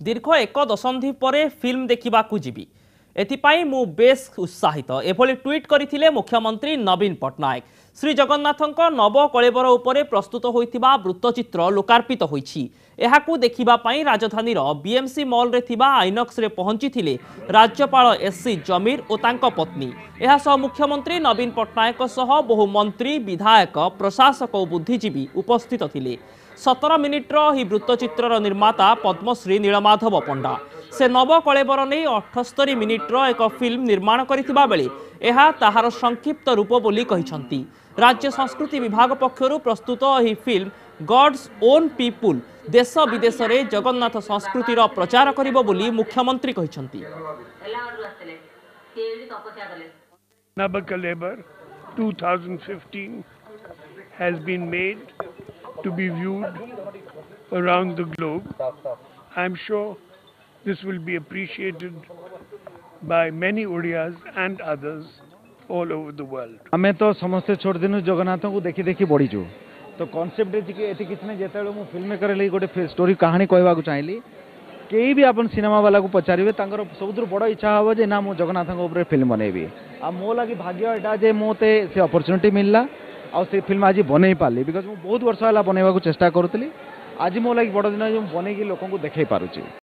दीर्घ एक दशंधि पर फिल्म देखा जीवी एथिपाई मु बेस उत्साहित एभली ट्वीट करथिले मुख्यमंत्री नवीन पट्टनायक। श्री जगन्नाथक नव कलेबर उपरे प्रस्तुत होइथिबा वृत्तचित्र लोकार्पित होइछि। एहाकु देखिबा पई राजधानीर बीएमसी मॉल रे थिबा आइनक्स रे पहुंचीथिले राज्यपाल एससी जमीर और तांको पत्नी। एहा सह मुख्यमंत्री नवीन पट्टनायक सह बहु मंत्री विधायक प्रशासक और बुद्धिजीवी उपस्थित थिले। 17 मिनिट्र ही वृत्तचित्र निर्माता पद्मश्री नीलमाधव पंडा से नव कलेबर नहीं 78 मिनिट्र एक फिल्म निर्माण करथिबा बेले एहा ताहार संक्षिप्त रूप बोली कहिसंती। राज्य संस्कृति विभाग पक्षरु प्रस्तुत ही फिल्म गॉड्स ओन पीपुल देश विदेश रे जगन्नाथ संस्कृतिर प्रचार करिबो बोली मुख्यमंत्री कहिसंती। Nava Kalebar 2015 has been made to be viewed around the globe. I'm sure this will be appreciated by many Odiyas and others all over the world. हमें तो समस्ते छोड़ दिन जगन्नाथ को देखी देखी बढ़ीचु तो कॉन्सेप्ट ये किसी ने जिते मुझे फिल्म मेकर लगी गोटे स्टोरी कहानी कहवाक चाहिए कई भी आप सिनेमा वाला को पचारे सब बड़ इच्छा हम जे ना मु जगन्नाथ फिल्म बनैबी आ मो लगी भाग्य यहाँ जे मते से अपॉर्चुनिटी मिलला आ से फिल्म आज बन पार्ली बिकज मुझे बहुत वर्ष है बनवाक चेष्टा करूँ आज मो लगी बड़ दिन बनई लोक देखई पारुची।